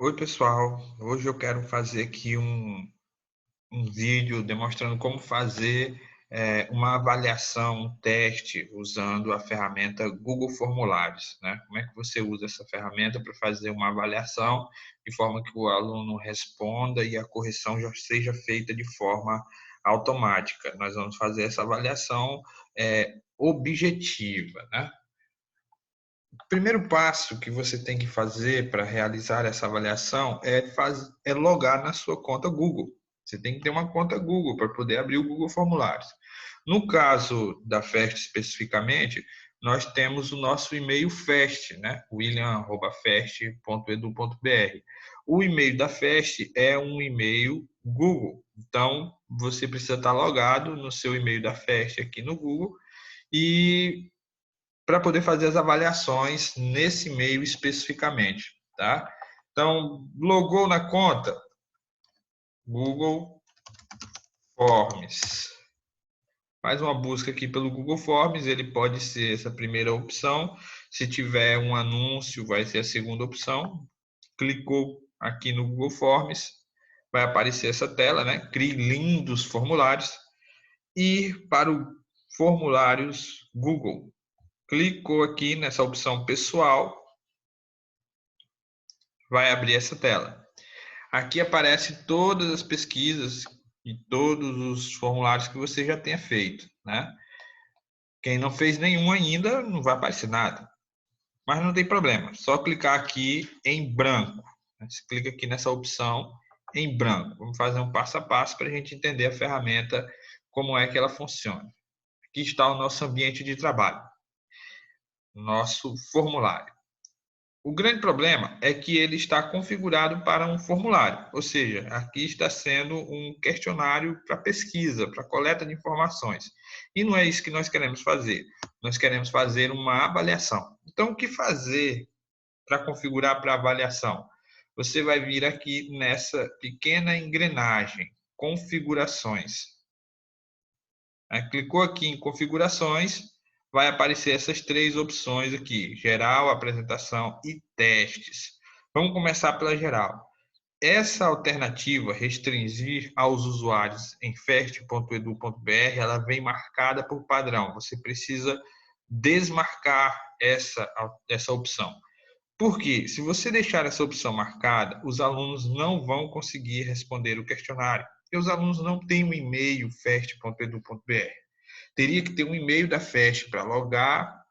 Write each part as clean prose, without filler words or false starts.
Oi, pessoal. Hoje eu quero fazer aqui um vídeo demonstrando como fazer uma avaliação, um teste usando a ferramenta Google Formulários, né? Como é que você usa essa ferramenta para fazer uma avaliação de forma que o aluno responda e a correção já seja feita de forma automática. Nós vamos fazer essa avaliação objetiva, né? O primeiro passo que você tem que fazer para realizar essa avaliação é logar na sua conta Google. Você tem que ter uma conta Google para poder abrir o Google Formulários. No caso da FEST especificamente, nós temos o nosso e-mail FEST, né? william@fest.edu.br. O e-mail da FEST é um e-mail Google. Então, você precisa estar logado no seu e-mail da FEST aqui no Google e para poder fazer as avaliações nesse meio especificamente, tá? Então, logou na conta, Google Forms. Faz uma busca aqui pelo Google Forms, ele pode ser essa primeira opção. Se tiver um anúncio, vai ser a segunda opção. Clicou aqui no Google Forms, vai aparecer essa tela, né? Crie lindos formulários. Ir para o Formulários Google. Clicou aqui nessa opção pessoal, vai abrir essa tela. Aqui aparece todas as pesquisas e todos os formulários que você já tenha feito, né? Quem não fez nenhum ainda, não vai aparecer nada. Mas não tem problema, só clicar aqui em branco. Você clica aqui nessa opção em branco. Vamos fazer um passo a passo para a gente entender a ferramenta, como é que ela funciona. Aqui está o nosso ambiente de trabalho, nosso formulário. O grande problema é que ele está configurado para um formulário, ou seja, aqui está sendo um questionário para pesquisa, para coleta de informações. E não é isso que nós queremos fazer. Nós queremos fazer uma avaliação. Então, o que fazer para configurar para avaliação? Você vai vir aqui nessa pequena engrenagem, configurações. Clicou aqui em configurações, vai aparecer essas três opções aqui: geral, apresentação e testes. Vamos começar pela geral. Essa alternativa, restringir aos usuários em fest.edu.br, ela vem marcada por padrão. Você precisa desmarcar essa opção. Por quê? Se você deixar essa opção marcada, os alunos não vão conseguir responder o questionário. Porque os alunos não têm um e-mail fest.edu.br. Teria que ter um e-mail da FEST para logar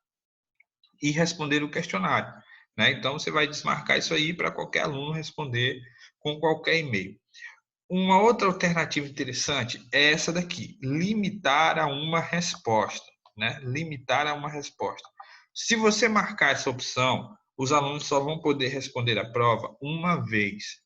e responder o questionário, né? Então, você vai desmarcar isso aí para qualquer aluno responder com qualquer e-mail. Uma outra alternativa interessante é essa daqui, limitar a uma resposta, né? Limitar a uma resposta. Se você marcar essa opção, os alunos só vão poder responder a prova uma vez.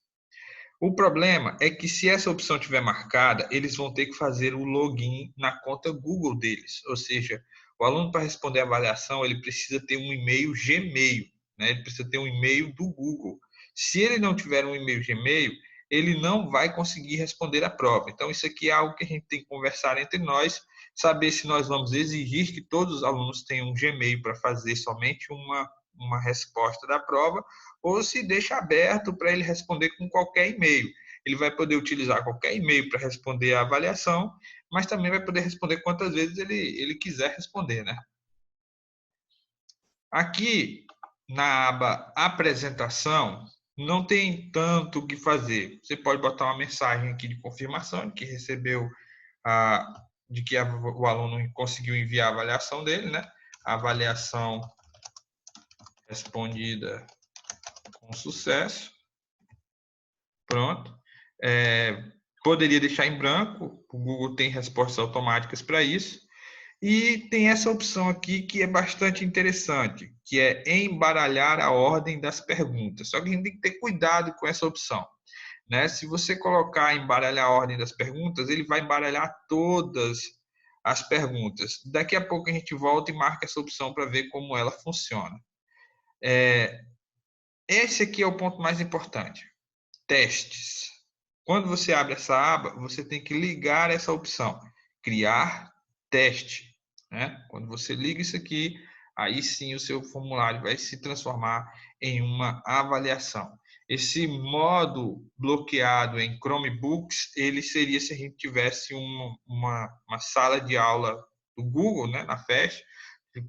O problema é que se essa opção estiver marcada, eles vão ter que fazer o login na conta Google deles. Ou seja, o aluno para responder a avaliação, ele precisa ter um e-mail Gmail, né? Ele precisa ter um e-mail do Google. Se ele não tiver um e-mail Gmail, ele não vai conseguir responder a prova. Então, isso aqui é algo que a gente tem que conversar entre nós, saber se nós vamos exigir que todos os alunos tenham um Gmail para fazer somente uma resposta da prova, ou se deixa aberto para ele responder com qualquer e-mail. Ele vai poder utilizar qualquer e-mail para responder a avaliação, mas também vai poder responder quantas vezes ele quiser responder, né? Aqui na aba apresentação, não tem tanto o que fazer. Você pode botar uma mensagem aqui de confirmação de que recebeu de que o aluno conseguiu enviar a avaliação dele, né? A avaliação respondida com sucesso. Pronto. Poderia deixar em branco, o Google tem respostas automáticas para isso. E tem essa opção aqui que é bastante interessante, que é embaralhar a ordem das perguntas. Só que a gente tem que ter cuidado com essa opção, né? Se você colocar embaralhar a ordem das perguntas, ele vai embaralhar todas as perguntas. Daqui a pouco a gente volta e marca essa opção para ver como ela funciona. Esse aqui é o ponto mais importante. Testes. Quando você abre essa aba, você tem que ligar essa opção, criar teste, né? Quando você liga isso aqui, aí sim o seu formulário vai se transformar em uma avaliação. Esse modo bloqueado em Chromebooks, ele seria se a gente tivesse uma sala de aula do Google, né, na FEST,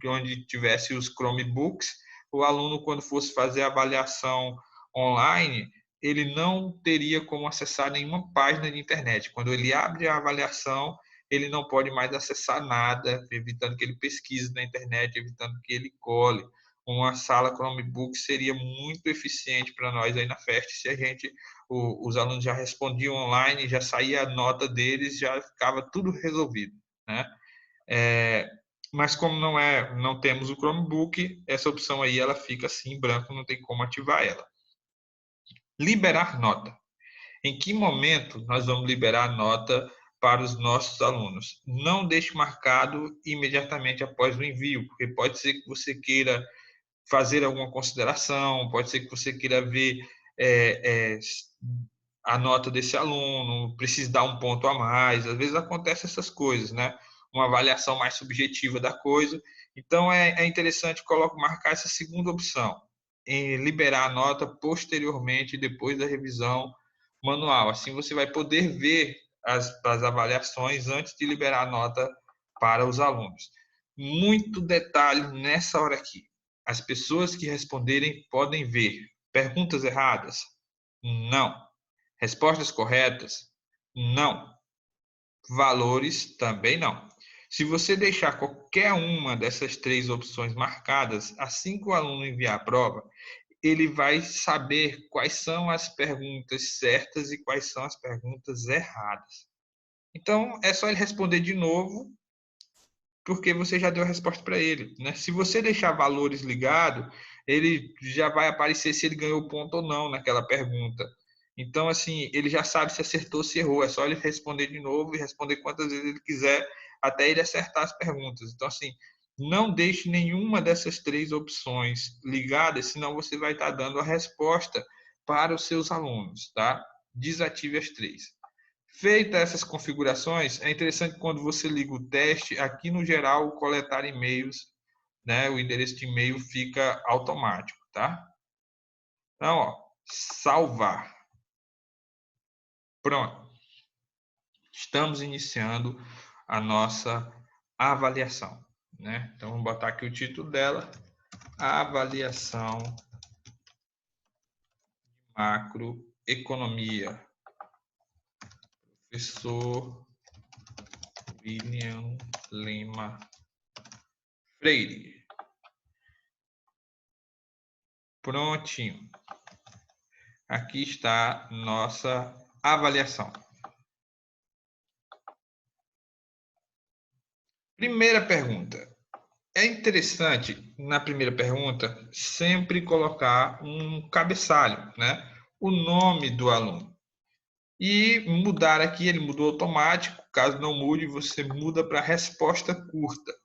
onde tivesse os Chromebooks. O aluno, quando fosse fazer a avaliação online, ele não teria como acessar nenhuma página de internet. Quando ele abre a avaliação, ele não pode mais acessar nada, evitando que ele pesquise na internet, evitando que ele cole. Uma sala Chromebook seria muito eficiente para nós aí na FEST, se os alunos já respondiam online, já saía a nota deles, já ficava tudo resolvido, né? Mas como não temos o Chromebook, essa opção aí ela fica assim em branco, não tem como ativar ela. Liberar nota. Em que momento nós vamos liberar a nota para os nossos alunos? Não deixe marcado imediatamente após o envio, porque pode ser que você queira fazer alguma consideração, pode ser que você queira ver a nota desse aluno, precise dar um ponto a mais. Às vezes acontecem essas coisas, né? Uma avaliação mais subjetiva da coisa. Então, é interessante marcar essa segunda opção, em liberar a nota posteriormente, depois da revisão manual. Assim, você vai poder ver as avaliações antes de liberar a nota para os alunos. Muito detalhe nessa hora aqui. As pessoas que responderem podem ver perguntas erradas? Não. Respostas corretas? Não. Valores? Também não. Se você deixar qualquer uma dessas três opções marcadas, assim que o aluno enviar a prova, ele vai saber quais são as perguntas certas e quais são as perguntas erradas. Então, é só ele responder de novo, porque você já deu a resposta para ele, né? Se você deixar valores ligados, ele já vai aparecer se ele ganhou ponto ou não naquela pergunta. Então, assim, ele já sabe se acertou ou se errou. É só ele responder de novo e responder quantas vezes ele quiser até ele acertar as perguntas. Então, assim, não deixe nenhuma dessas três opções ligadas, senão você vai estar dando a resposta para os seus alunos, tá? Desative as três. Feitas essas configurações, é interessante quando você liga o teste, aqui no geral, coletar e-mails, né? O endereço de e-mail fica automático, tá? Então, ó, salvar. Pronto. Estamos iniciando a nossa avaliação, né? Então, vamos botar aqui o título dela, avaliação macroeconomia. Professor William Lima Freire. Prontinho. Aqui está nossa avaliação. Primeira pergunta. É interessante, na primeira pergunta, sempre colocar um cabeçalho, né? O nome do aluno. E mudar aqui, ele mudou automático. Caso não mude, você muda para resposta curta.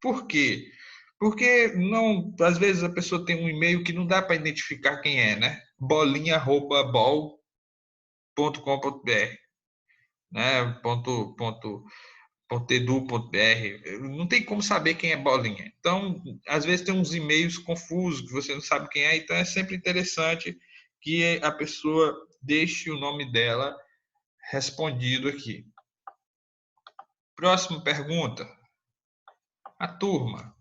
Por quê? Porque não, às vezes a pessoa tem um e-mail que não dá para identificar quem é, né? bolinha@bol.com.br, né? .edu.br. Não tem como saber quem é bolinha. Então, às vezes tem uns e-mails confusos que você não sabe quem é, então é sempre interessante que a pessoa deixe o nome dela respondido aqui. Próxima pergunta. A turma.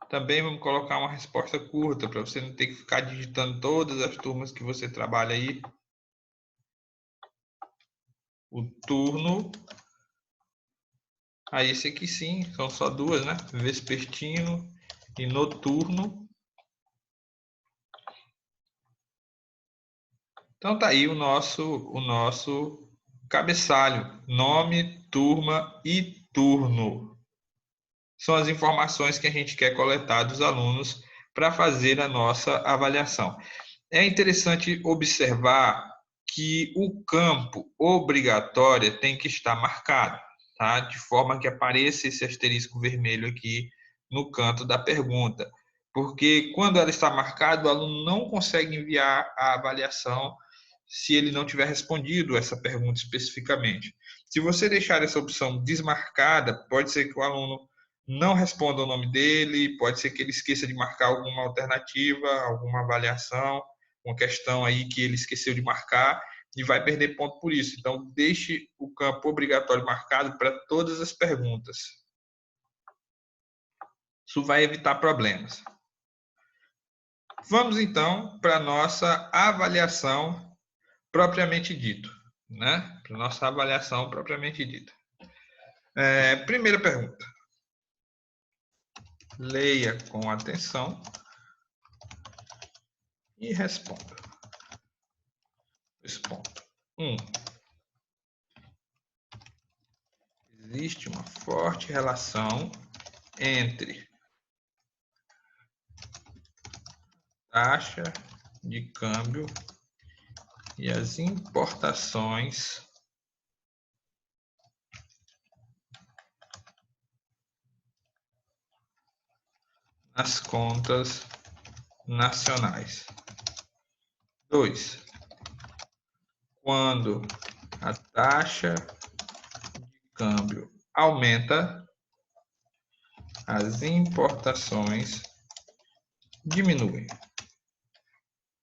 Também vamos colocar uma resposta curta para você não ter que ficar digitando todas as turmas que você trabalha aí. O turno. Aí esse aqui sim, são só duas, né? Vespertino e noturno. Então tá aí o nosso cabeçalho, nome, turma e turno. São as informações que a gente quer coletar dos alunos para fazer a nossa avaliação. É interessante observar que o campo obrigatório tem que estar marcado, tá? De forma que apareça esse asterisco vermelho aqui no canto da pergunta. Porque quando ela está marcada, o aluno não consegue enviar a avaliação se ele não tiver respondido essa pergunta especificamente. Se você deixar essa opção desmarcada, pode ser que o aluno não responda o nome dele, pode ser que ele esqueça de marcar alguma alternativa, alguma avaliação, uma questão aí que ele esqueceu de marcar e vai perder ponto por isso. Então, deixe o campo obrigatório marcado para todas as perguntas. Isso vai evitar problemas. Vamos, então, para a nossa avaliação propriamente dito, né? Para a nossa avaliação propriamente dita. Primeira pergunta. Leia com atenção e responda. Responda. 1. Existe uma forte relação entre taxa de câmbio e as importações nas contas nacionais. 2. Quando a taxa de câmbio aumenta, as importações diminuem.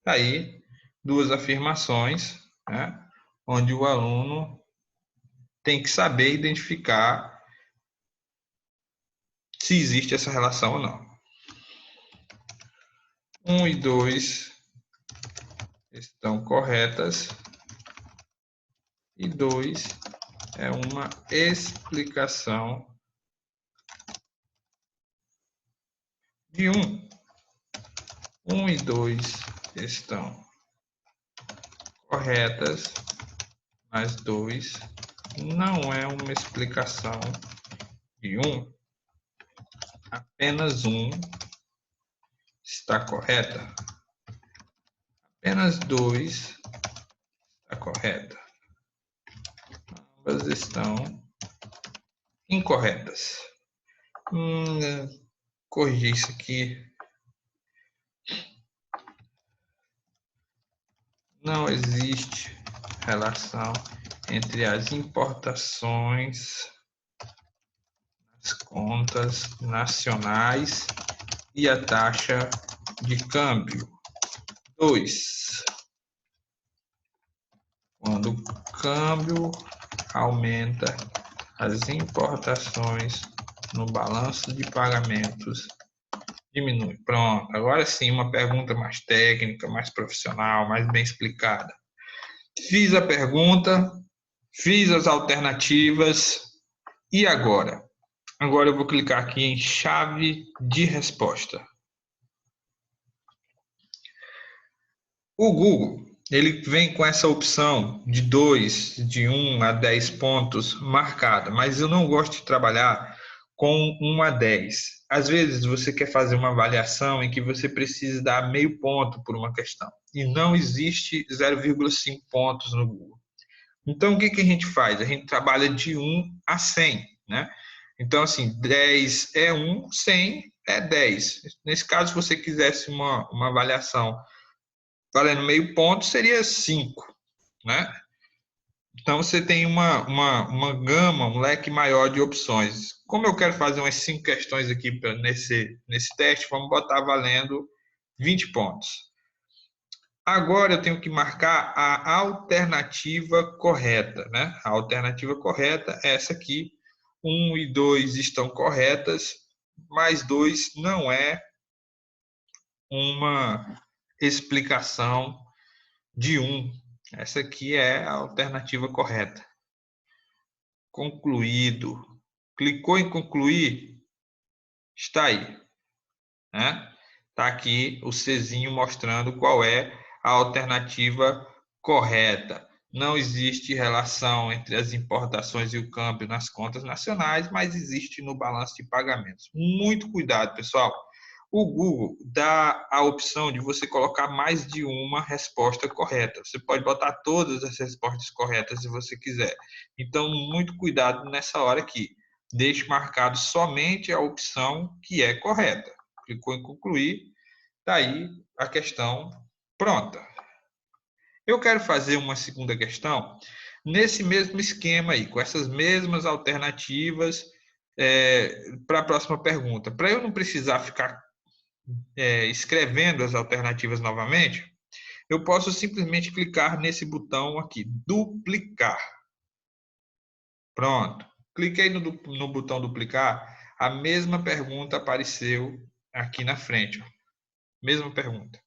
Aí, duas afirmações, né, onde o aluno tem que saber identificar se existe essa relação ou não. 1 e 2 estão corretas e 2 é uma explicação de 1. 1 e 2 estão corretas, mas 2 não é uma explicação de 1. Apenas 1 está correta. Apenas 2 está correta. Ambas estão incorretas. Corrigir isso aqui. Não existe relação entre as importações nas contas nacionais e a taxa de câmbio. 2. Quando o câmbio aumenta, as importações no balanço de pagamentos diminuem. Pronto, agora sim uma pergunta mais técnica, mais profissional, mais bem explicada. Fiz a pergunta, fiz as alternativas e agora? Agora eu vou clicar aqui em chave de resposta. O Google, ele vem com essa opção de 2, de 1 a 10 pontos marcada, mas eu não gosto de trabalhar com 1 a 10. Às vezes você quer fazer uma avaliação em que você precisa dar meio ponto por uma questão e não existe 0,5 pontos no Google. Então o que a gente faz? A gente trabalha de 1 a 100, né? Então assim, 10 é 1, 100 é 10. Nesse caso, se você quisesse uma avaliação valendo meio ponto, seria 5, né? Então, você tem uma gama, um leque maior de opções. Como eu quero fazer umas 5 questões aqui nesse teste, vamos botar valendo 20 pontos. Agora, eu tenho que marcar a alternativa correta, né? A alternativa correta é essa aqui. 1 e 2 estão corretas, mas 2 não é uma explicação de 1. Essa aqui é a alternativa correta. Concluído. Clicou em concluir, está aí, né? Está aqui o Czinho mostrando qual é a alternativa correta. Não existe relação entre as importações e o câmbio nas contas nacionais, mas existe no balanço de pagamentos. Muito cuidado, pessoal. O Google dá a opção de você colocar mais de uma resposta correta. Você pode botar todas as respostas corretas se você quiser. Então, muito cuidado nessa hora aqui. Deixe marcado somente a opção que é correta. Clicou em concluir, está aí a questão pronta. Eu quero fazer uma segunda questão nesse mesmo esquema aí, com essas mesmas alternativas para a próxima pergunta. Para eu não precisar ficar escrevendo as alternativas novamente, eu posso simplesmente clicar nesse botão aqui, duplicar. Pronto. Cliquei no botão duplicar, a mesma pergunta apareceu aqui na frente. Mesma pergunta.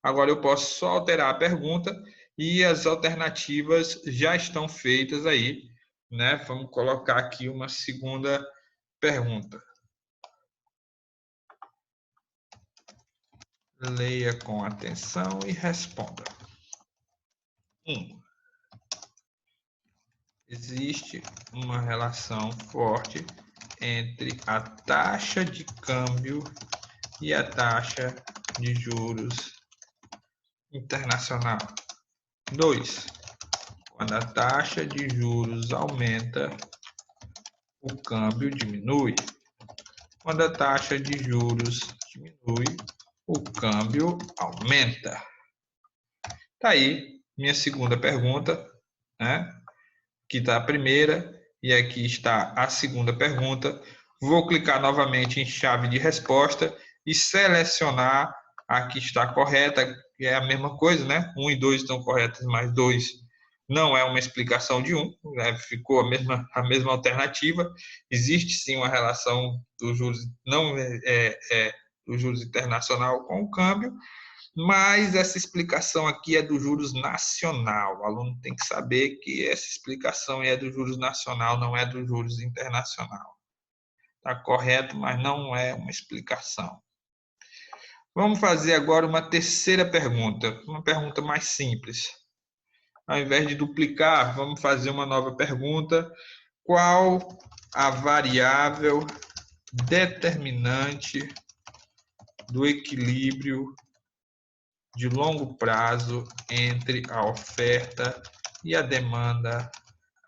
Agora eu posso só alterar a pergunta e as alternativas já estão feitas aí, né? Vamos colocar aqui uma segunda pergunta. Leia com atenção e responda. 1. Existe uma relação forte entre a taxa de câmbio e a taxa de juros internacional. 2. Quando a taxa de juros aumenta, o câmbio diminui. Quando a taxa de juros diminui, o câmbio aumenta. Tá aí minha segunda pergunta, né? Aqui está a primeira e aqui está a segunda pergunta. Vou clicar novamente em chave de resposta e selecionar a que está correta, que é a mesma coisa, né? 1 e 2 estão corretas, mas 2 não é uma explicação de 1, né? Ficou a mesma alternativa. Existe sim uma relação dos juros, não do juros internacional com o câmbio, mas essa explicação aqui é do juros nacional. O aluno tem que saber que essa explicação é do juros nacional, não é do juros internacional. Está correto, mas não é uma explicação. Vamos fazer agora uma terceira pergunta, uma pergunta mais simples. Ao invés de duplicar, vamos fazer uma nova pergunta. Qual a variável determinante do equilíbrio de longo prazo entre a oferta e a demanda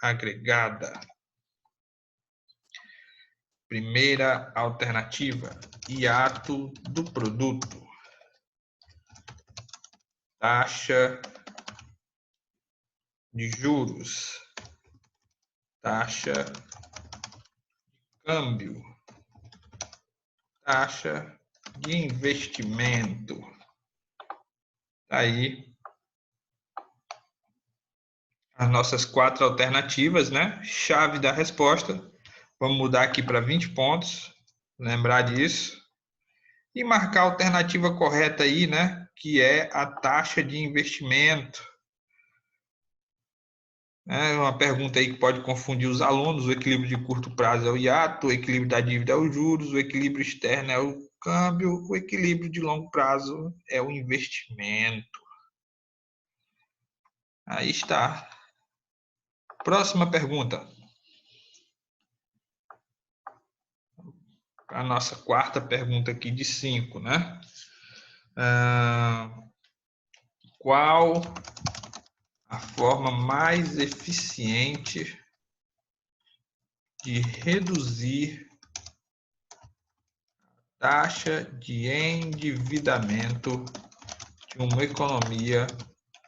agregada? Primeira alternativa, hiato do produto. Taxa de juros. Taxa de câmbio. Taxa de investimento. Aí as nossas 4 alternativas, né? Chave da resposta. Vamos mudar aqui para 20 pontos. Lembrar disso. E marcar a alternativa correta aí, né? Que é a taxa de investimento. É uma pergunta aí que pode confundir os alunos. O equilíbrio de curto prazo é o hiato, o equilíbrio da dívida é os juros, o equilíbrio externo é o câmbio, o equilíbrio de longo prazo é o investimento. Aí está. Próxima pergunta. A nossa quarta pergunta aqui de 5, né? Qual a forma mais eficiente de reduzir a taxa de endividamento de uma economia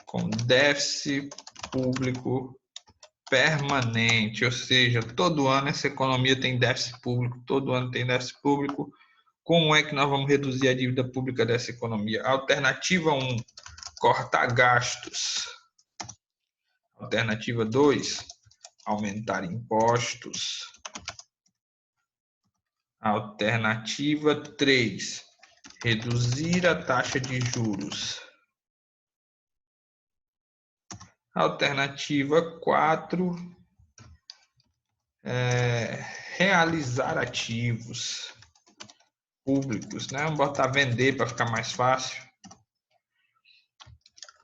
com déficit público permanente? Ou seja, todo ano essa economia tem déficit público, todo ano tem déficit público. Como é que nós vamos reduzir a dívida pública dessa economia? Alternativa 1, cortar gastos. Alternativa 2, aumentar impostos. Alternativa 3, reduzir a taxa de juros. Alternativa 4, realizar ativos públicos, né? Vamos botar vender para ficar mais fácil.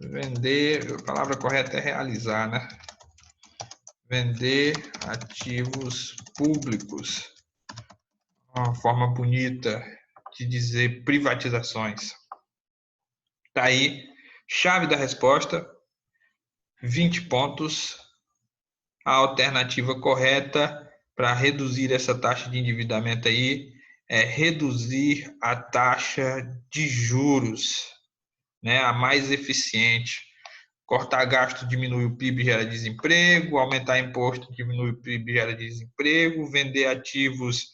Vender, a palavra correta é realizar, né? Vender ativos públicos. Uma forma bonita de dizer privatizações. Tá aí, chave da resposta, 20 pontos. A alternativa correta para reduzir essa taxa de endividamento aí é reduzir a taxa de juros, né? A mais eficiente. Cortar gasto diminui o PIB, gera desemprego. Aumentar imposto diminui o PIB, gera desemprego. Vender ativos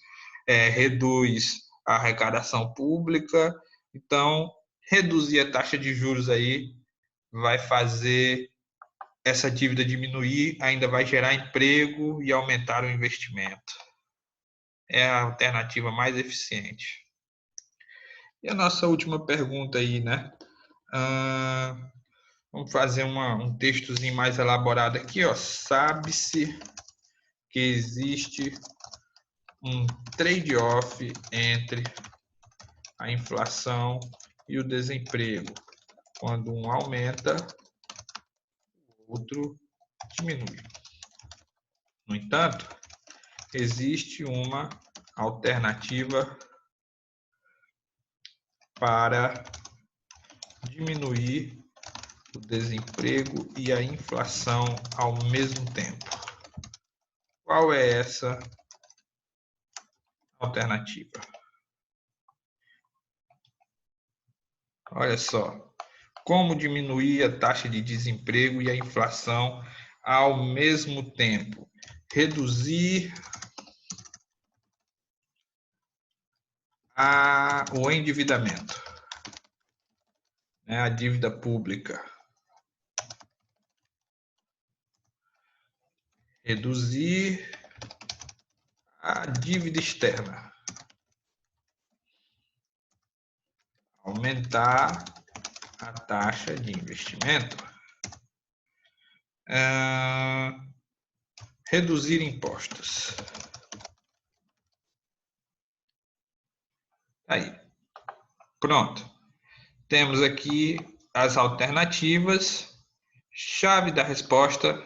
reduz a arrecadação pública. Então, reduzir a taxa de juros aí vai fazer essa dívida diminuir, ainda vai gerar emprego e aumentar o investimento. É a alternativa mais eficiente. E a nossa última pergunta aí, né? Vamos fazer um textozinho mais elaborado aqui, ó. Sabe-se que existe um trade-off entre a inflação e o desemprego. Quando um aumenta, o outro diminui. No entanto, existe uma alternativa para diminuir o desemprego e a inflação ao mesmo tempo. Qual é essa alternativa? Olha só, como diminuir a taxa de desemprego e a inflação ao mesmo tempo? Reduzir o endividamento, né, a dívida pública. Reduzir a dívida externa. Aumentar a taxa de investimento. Reduzir impostos. Aí. Pronto. Temos aqui as alternativas. Chave da resposta,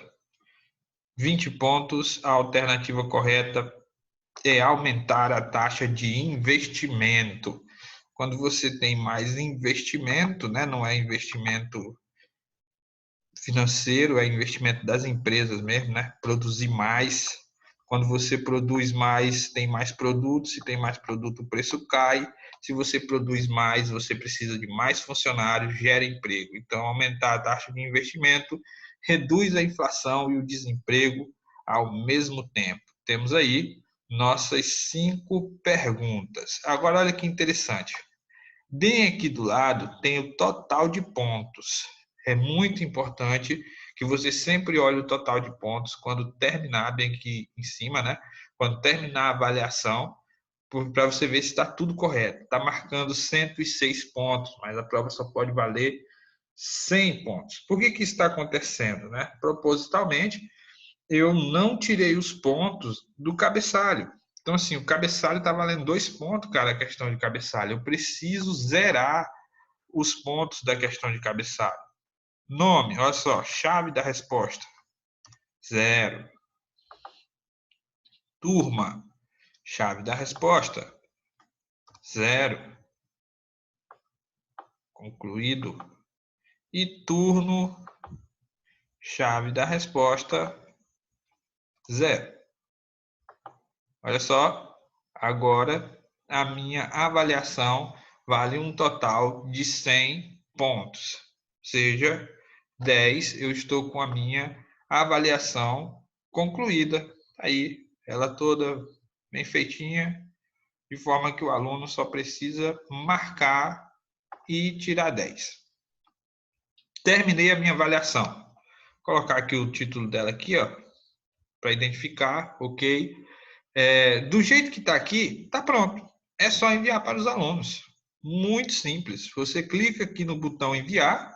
20 pontos. A alternativa correta é aumentar a taxa de investimento. Quando você tem mais investimento, né, não é investimento financeiro, é investimento das empresas mesmo, né? Produzir mais. Quando você produz mais, tem mais produtos. Se tem mais produto, o preço cai. Se você produz mais, você precisa de mais funcionários, gera emprego. Então, aumentar a taxa de investimento reduz a inflação e o desemprego ao mesmo tempo. Temos aí nossas 5 perguntas. Agora, olha que interessante. Bem aqui do lado tem o total de pontos. É muito importante que você sempre olhe o total de pontos quando terminar, bem aqui em cima, né? Quando terminar a avaliação, para você ver se está tudo correto. Está marcando 106 pontos, mas a prova só pode valer 100 pontos. Por que isso está acontecendo, né? Propositalmente, eu não tirei os pontos do cabeçalho. Então, assim, o cabeçalho está valendo 2 pontos, cara, a questão de cabeçalho. Eu preciso zerar os pontos da questão de cabeçalho. Nome, olha só, chave da resposta, 0. Turma, chave da resposta, 0. Concluído. E turno, chave da resposta, 0. Olha só, agora a minha avaliação vale um total de 100 pontos. Ou seja, 10 eu estou com a minha avaliação concluída. Aí, ela toda bem feitinha, de forma que o aluno só precisa marcar e tirar 10. Terminei a minha avaliação. Vou colocar aqui o título dela aqui, ó, para identificar, ok? Do jeito que está aqui, está pronto. É só enviar para os alunos. Muito simples. Você clica aqui no botão enviar.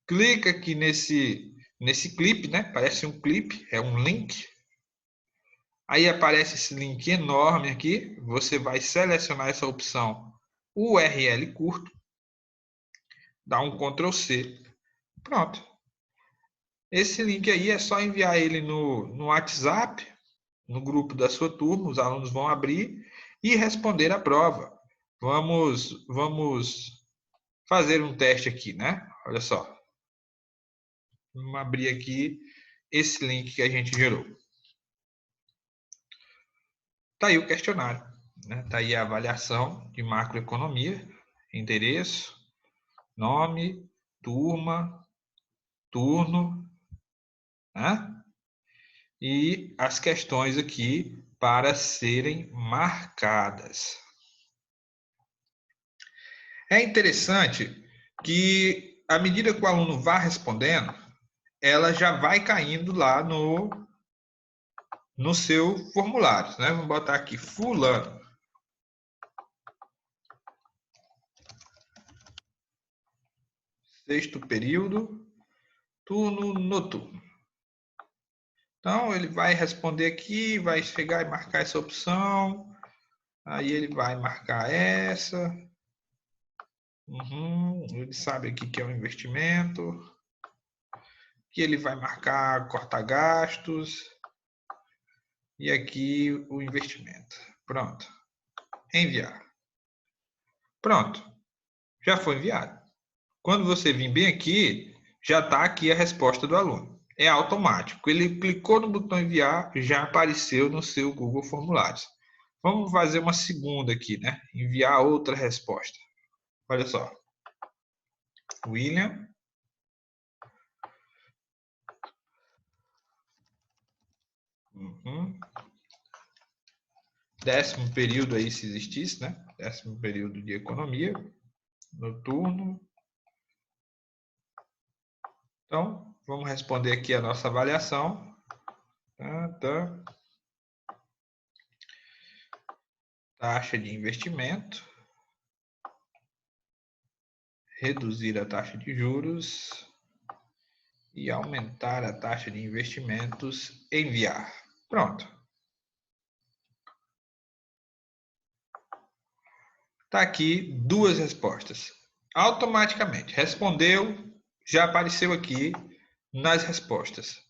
Clica aqui nesse clipe, né? Parece um clipe, é um link. Aí aparece esse link enorme aqui. Você vai selecionar essa opção URL curto. Dá um Ctrl C. Pronto. Esse link aí é só enviar ele no WhatsApp, no grupo da sua turma. Os alunos vão abrir e responder a prova. Vamos fazer um teste aqui, né? Olha só. Vamos abrir aqui esse link que a gente gerou. Está aí o questionário, né? Está aí a avaliação de macroeconomia, endereço, nome, turma, turno, né? E as questões aqui para serem marcadas. É interessante que, à medida que o aluno vai respondendo, ela já vai caindo lá no seu formulário, né? Vamos botar aqui, fulano. Sexto período, turno noturno. Então, ele vai responder aqui, vai chegar e marcar essa opção. Aí ele vai marcar essa. Ele sabe aqui que é um investimento. Que ele vai marcar cortar gastos. E aqui o investimento. Pronto. Enviar. Pronto. Já foi enviado. Quando você vir bem aqui, já está aqui a resposta do aluno. É automático. Ele clicou no botão enviar, já apareceu no seu Google Formulários. Vamos fazer uma segunda aqui, né? Enviar outra resposta. Olha só. William. Décimo período aí, se existisse, né? Décimo período de economia. Noturno. Então, vamos responder aqui a nossa avaliação. Taxa de investimento. Reduzir a taxa de juros. E aumentar a taxa de investimentos. Enviar. Pronto. Está aqui duas respostas. Automaticamente. Respondeu, já apareceu aqui nas respostas.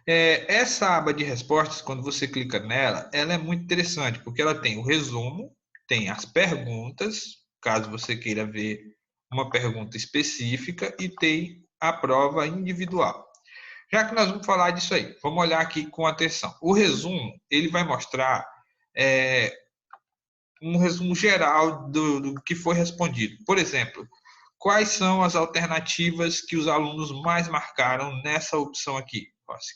Essa aba de respostas, quando você clica nela, ela é muito interessante, porque ela tem o resumo, tem as perguntas, caso você queira ver uma pergunta específica, e tem a prova individual. Já que nós vamos falar disso aí, vamos olhar aqui com atenção. O resumo, ele vai mostrar um resumo geral do que foi respondido. Por exemplo, quais são as alternativas que os alunos mais marcaram nessa opção aqui?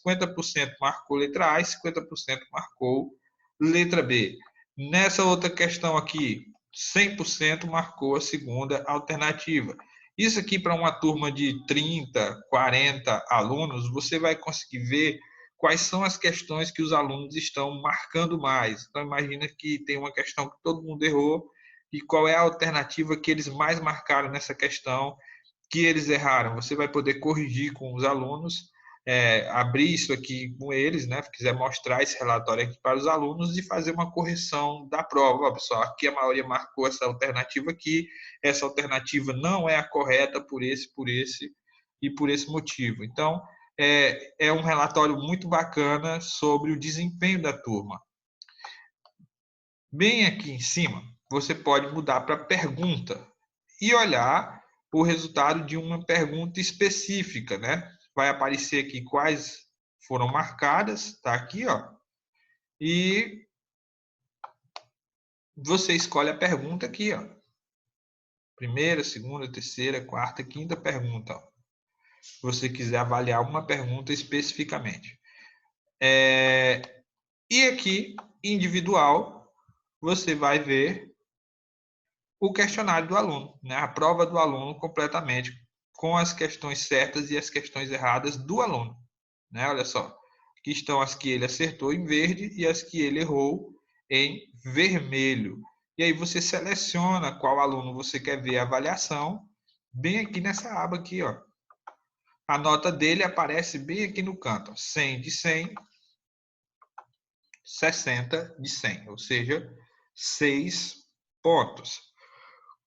50% marcou letra A e 50% marcou letra B. Nessa outra questão aqui, 100% marcou a segunda alternativa. Isso aqui para uma turma de 30, 40 alunos, você vai conseguir ver quais são as questões que os alunos estão marcando mais. Então, imagina que tem uma questão que todo mundo errou e qual é a alternativa que eles mais marcaram nessa questão que eles erraram. Você vai poder corrigir com os alunos, abrir isso aqui com eles, né? Se quiser mostrar esse relatório aqui para os alunos e fazer uma correção da prova. Ó, pessoal, aqui a maioria marcou essa alternativa aqui, essa alternativa não é a correta por esse e por esse motivo. Então, é um relatório muito bacana sobre o desempenho da turma. Bem aqui em cima, você pode mudar para pergunta e olhar o resultado de uma pergunta específica, né? Vai aparecer aqui quais foram marcadas, tá aqui, ó. E você escolhe a pergunta aqui, ó. Primeira, segunda, terceira, quarta, quinta pergunta, ó. Se você quiser avaliar uma pergunta especificamente. E aqui, individual, você vai ver o questionário do aluno, né? A prova do aluno completamente, com as questões certas e as questões erradas do aluno, né? Olha só, aqui estão as que ele acertou em verde e as que ele errou em vermelho. E aí você seleciona qual aluno você quer ver a avaliação, bem aqui nessa aba aqui, ó. A nota dele aparece bem aqui no canto, 100 de 100, 60 de 100, ou seja, 6 pontos.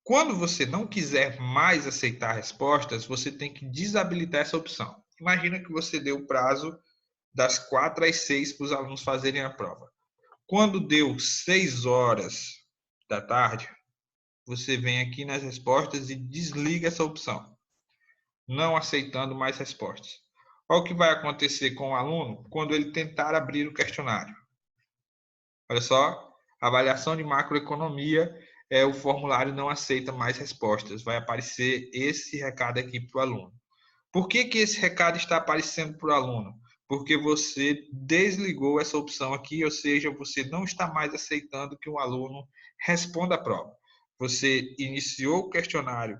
Quando você não quiser mais aceitar respostas, você tem que desabilitar essa opção. Imagina que você deu o prazo das 4 às 6 para os alunos fazerem a prova. Quando deu 6 horas da tarde, você vem aqui nas respostas e desliga essa opção, não aceitando mais respostas. Olha o que vai acontecer com o aluno quando ele tentar abrir o questionário. Olha só, avaliação de macroeconomia, o formulário não aceita mais respostas. Vai aparecer esse recado aqui para o aluno. Por que esse recado está aparecendo para o aluno? Porque você desligou essa opção aqui, ou seja, você não está mais aceitando que um aluno responda a prova. Você iniciou o questionário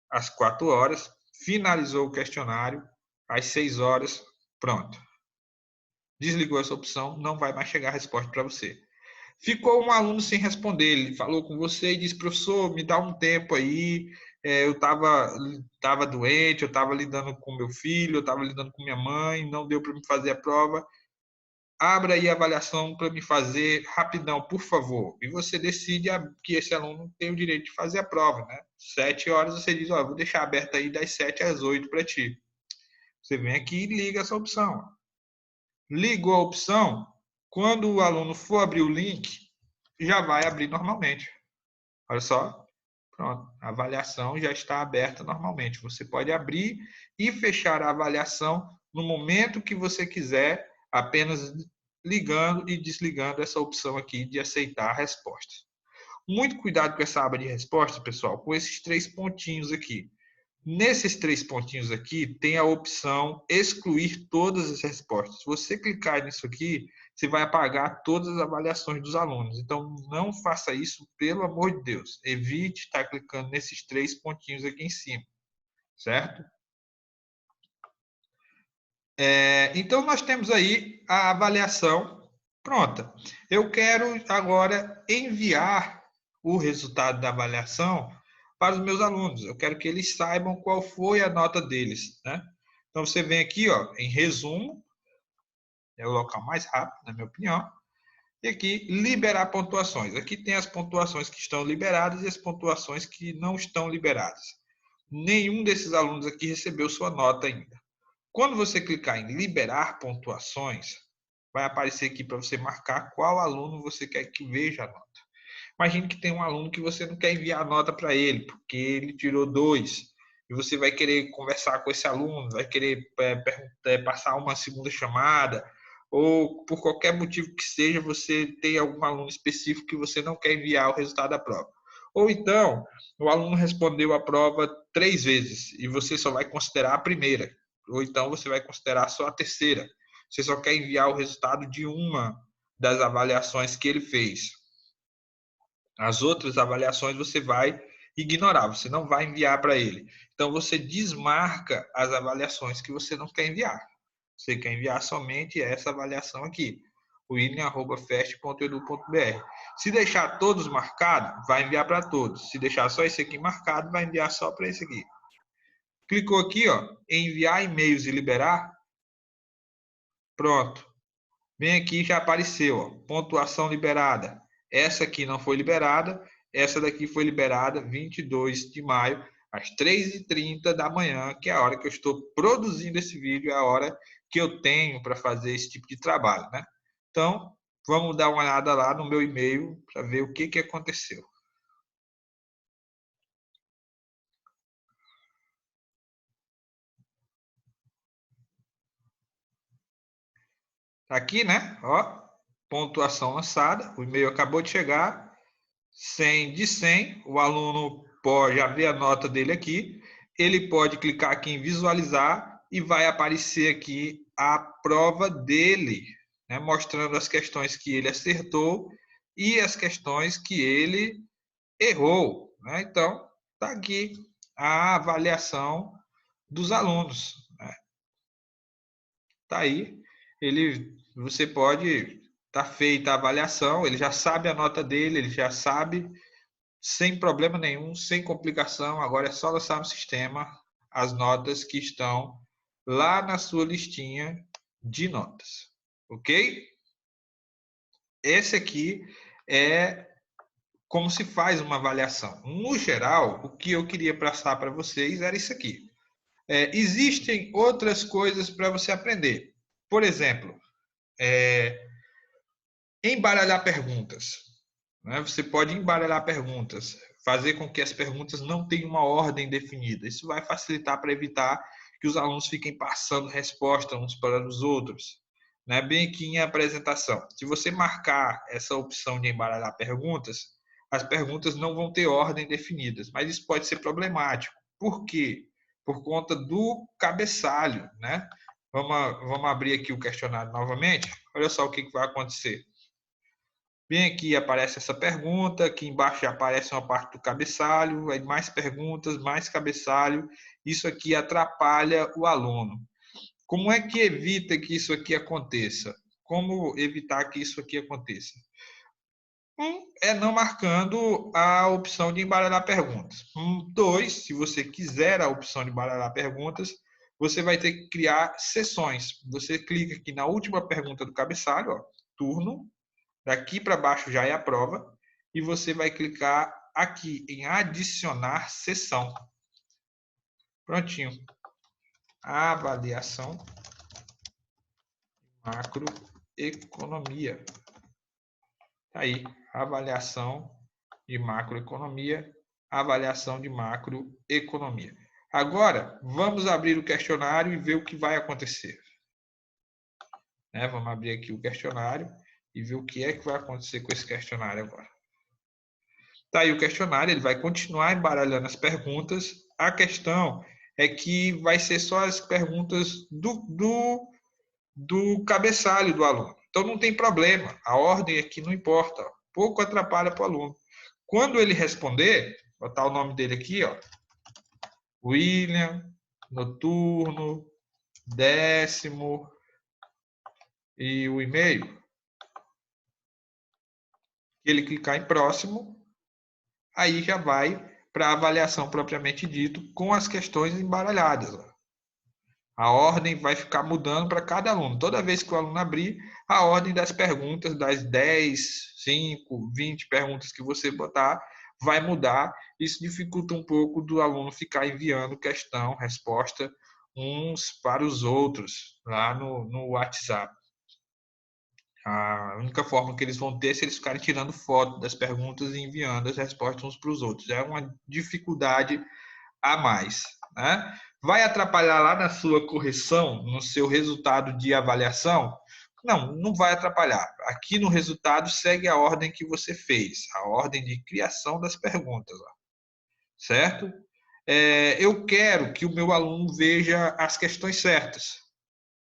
às 4 horas, finalizou o questionário às 6 horas, pronto. Desligou essa opção, não vai mais chegar a resposta para você. Ficou um aluno sem responder, ele falou com você e disse, professor, me dá um tempo aí, eu estava doente, eu estava lidando com meu filho, eu estava lidando com minha mãe, não deu para me fazer a prova, abra aí a avaliação para me fazer rapidão, por favor. E você decide que esse aluno tem o direito de fazer a prova, né? 7 horas você diz, vou deixar aberto aí das 7 às 8 para ti. Você vem aqui e liga essa opção. Ligou a opção, quando o aluno for abrir o link, já vai abrir normalmente. Olha só, pronto, a avaliação já está aberta normalmente. Você pode abrir e fechar a avaliação no momento que você quiser, apenas ligando e desligando essa opção aqui de aceitar respostas. Muito cuidado com essa aba de respostas, pessoal, com esses 3 pontinhos aqui. Nesses 3 pontinhos aqui, tem a opção excluir todas as respostas. Se você clicar nisso aqui, você vai apagar todas as avaliações dos alunos. Então, não faça isso, pelo amor de Deus. Evite estar clicando nesses 3 pontinhos aqui em cima, certo? Então, nós temos aí a avaliação pronta. Eu quero agora enviar o resultado da avaliação para os meus alunos. Eu quero que eles saibam qual foi a nota deles, né? Então, você vem aqui, em resumo, é o local mais rápido, na minha opinião. E aqui, liberar pontuações. Aqui tem as pontuações que estão liberadas e as pontuações que não estão liberadas. Nenhum desses alunos aqui recebeu sua nota ainda. Quando você clicar em liberar pontuações, vai aparecer aqui para você marcar qual aluno você quer que veja a nota. Imagine que tem um aluno que você não quer enviar a nota para ele, porque ele tirou 2. E você vai querer conversar com esse aluno, vai querer passar uma segunda chamada, ou por qualquer motivo que seja, você tem algum aluno específico que você não quer enviar o resultado da prova. Ou então, o aluno respondeu a prova 3 vezes e você só vai considerar a primeira. Ou então, você vai considerar só a terceira. Você só quer enviar o resultado de uma das avaliações que ele fez. As outras avaliações você vai ignorar, você não vai enviar para ele. Então, você desmarca as avaliações que você não quer enviar. Você quer enviar somente essa avaliação aqui, william@fest.edu.br. Se deixar todos marcados, vai enviar para todos. Se deixar só esse aqui marcado, vai enviar só para esse aqui. Clicou aqui, enviar e-mails e liberar. Pronto. Vem aqui, já apareceu, pontuação liberada. Essa aqui não foi liberada, essa daqui foi liberada 22 de maio, às 3h30 da manhã, que é a hora que eu estou produzindo esse vídeo, é a hora que eu tenho para fazer esse tipo de trabalho, né? Então, vamos dar uma olhada lá no meu e-mail para ver o que aconteceu. Aqui, né? Pontuação lançada, o e-mail acabou de chegar, 100 de 100, o aluno pode já ver a nota dele aqui, ele pode clicar aqui em visualizar e vai aparecer aqui a prova dele, né, mostrando as questões que ele acertou e as questões que ele errou, né? Então, está aqui a avaliação dos alunos, né? Tá aí, você pode tá feita a avaliação, ele já sabe a nota dele, ele já sabe sem problema nenhum, sem complicação. Agora é só lançar no sistema as notas que estão lá na sua listinha de notas, ok? Esse aqui é como se faz uma avaliação. No geral, o que eu queria passar para vocês era isso aqui. Existem outras coisas para você aprender. Por exemplo, embaralhar perguntas. Né? Você pode embaralhar perguntas, fazer com que as perguntas não tenham uma ordem definida. Isso vai facilitar para evitar que os alunos fiquem passando resposta uns para os outros. Né? Bem aqui em apresentação. Se você marcar essa opção de embaralhar perguntas, as perguntas não vão ter ordem definidas, mas isso pode ser problemático. Por quê? Por conta do cabeçalho, né? Vamos abrir aqui o questionário novamente. Olha só o que vai acontecer. Bem aqui aparece essa pergunta, aqui embaixo aparece uma parte do cabeçalho, aí mais perguntas, mais cabeçalho. Isso aqui atrapalha o aluno. Como é que evita que isso aqui aconteça? Como evitar que isso aqui aconteça? É não marcando a opção de embaralhar perguntas. 2, se você quiser a opção de embaralhar perguntas, você vai ter que criar sessões. Você clica aqui na última pergunta do cabeçalho, ó, turno. Daqui para baixo já é a prova. E você vai clicar aqui em adicionar sessão. Prontinho. Avaliação macroeconomia. Tá aí, avaliação de macroeconomia, avaliação de macroeconomia. Agora, vamos abrir o questionário e ver o que vai acontecer. Né? Vamos abrir aqui o questionário e ver o que é que vai acontecer com esse questionário agora. Tá aí o questionário, ele vai continuar embaralhando as perguntas. A questão é que vai ser só as perguntas do cabeçalho do aluno. Então não tem problema, a ordem aqui não importa, pouco atrapalha para o aluno. Quando ele responder, vou botar o nome dele aqui, ó, William, noturno, 10º e o e-mail, ele clicar em próximo, aí já vai para a avaliação propriamente dito com as questões embaralhadas. Ó. A ordem vai ficar mudando para cada aluno. Toda vez que o aluno abrir, a ordem das perguntas, das 10, 5, 20 perguntas que você botar, vai mudar. Isso dificulta um pouco do aluno ficar enviando questão, resposta, uns para os outros, lá no WhatsApp. A única forma que eles vão ter é se eles ficarem tirando foto das perguntas e enviando as respostas uns para os outros. É uma dificuldade a mais. Né? Vai atrapalhar lá na sua correção, no seu resultado de avaliação? Não, não vai atrapalhar. Aqui no resultado segue a ordem que você fez, a ordem de criação das perguntas. Ó. Certo? Eu quero que o meu aluno veja as questões certas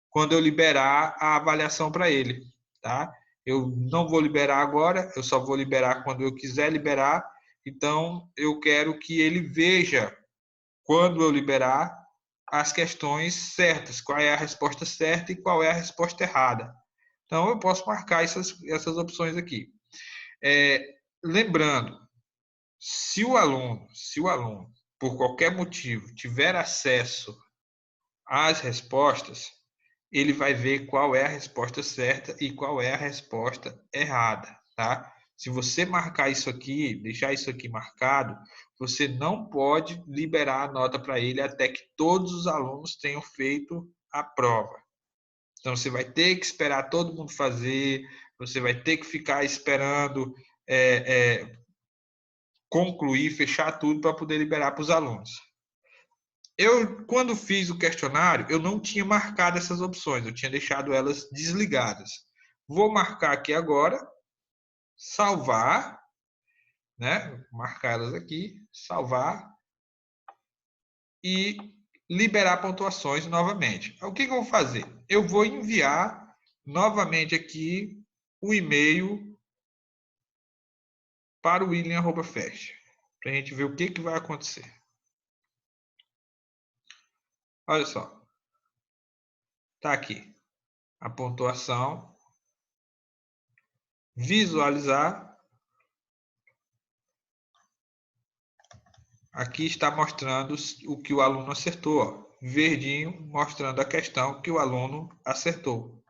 quando eu liberar a avaliação para ele. Tá? Eu não vou liberar agora, eu só vou liberar quando eu quiser liberar. Então, eu quero que ele veja quando eu liberar as questões certas, qual é a resposta certa e qual é a resposta errada. Então, eu posso marcar essas opções aqui. Lembrando, se o aluno, por qualquer motivo, tiver acesso às respostas, ele vai ver qual é a resposta certa e qual é a resposta errada, tá? Se você marcar isso aqui, deixar isso aqui marcado, você não pode liberar a nota para ele até que todos os alunos tenham feito a prova. Então, você vai ter que esperar todo mundo fazer, você vai ter que ficar esperando concluir, fechar tudo para poder liberar para os alunos. Quando fiz o questionário, eu não tinha marcado essas opções, eu tinha deixado elas desligadas. Vou marcar aqui agora, salvar, né? Marcar elas aqui, salvar e liberar pontuações novamente. O que eu vou fazer? Eu vou enviar novamente aqui o e-mail para o william@fest, para a gente ver o que vai acontecer. Olha só. Está aqui a pontuação. Visualizar. Aqui está mostrando o que o aluno acertou. Ó. Verdinho mostrando a questão que o aluno acertou.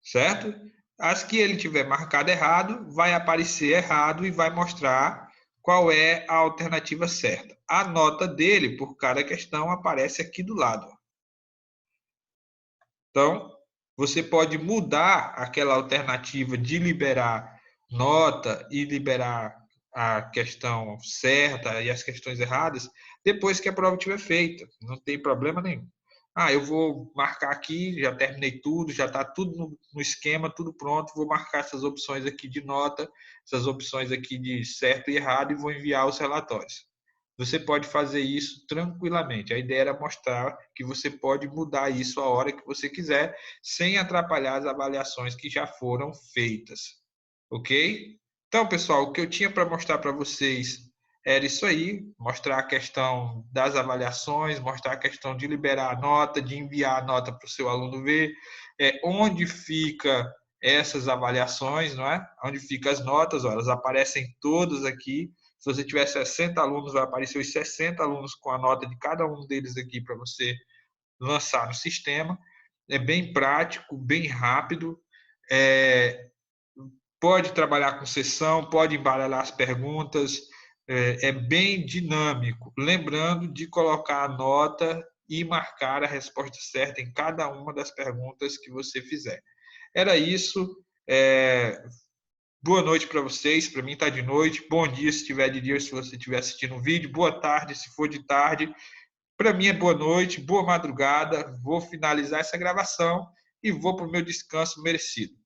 Certo? As que ele tiver marcado errado, vai aparecer errado e vai mostrar qual é a alternativa certa. A nota dele por cada questão aparece aqui do lado. Então, você pode mudar aquela alternativa de liberar nota e liberar a questão certa e as questões erradas depois que a prova estiver feita. Não tem problema nenhum. Eu vou marcar aqui, já terminei tudo, já está tudo no esquema, tudo pronto, vou marcar essas opções aqui de nota, essas opções aqui de certo e errado e vou enviar os relatórios. Você pode fazer isso tranquilamente. A ideia era mostrar que você pode mudar isso a hora que você quiser, sem atrapalhar as avaliações que já foram feitas. Ok? Então, pessoal, o que eu tinha para mostrar para vocês era isso aí, mostrar a questão das avaliações, mostrar a questão de liberar a nota, de enviar a nota para o seu aluno ver, onde fica essas avaliações, não é? Onde ficam as notas, ó, elas aparecem todas aqui. Se você tiver 60 alunos, vai aparecer os 60 alunos com a nota de cada um deles aqui para você lançar no sistema. É bem prático, bem rápido. Pode trabalhar com sessão, pode embaralhar as perguntas, é bem dinâmico. Lembrando de colocar a nota e marcar a resposta certa em cada uma das perguntas que você fizer. Era isso. Boa noite para vocês. Para mim está de noite. Bom dia se estiver de dia, se você estiver assistindo um vídeo. Boa tarde se for de tarde. Para mim é boa noite, boa madrugada. Vou finalizar essa gravação e vou para o meu descanso merecido.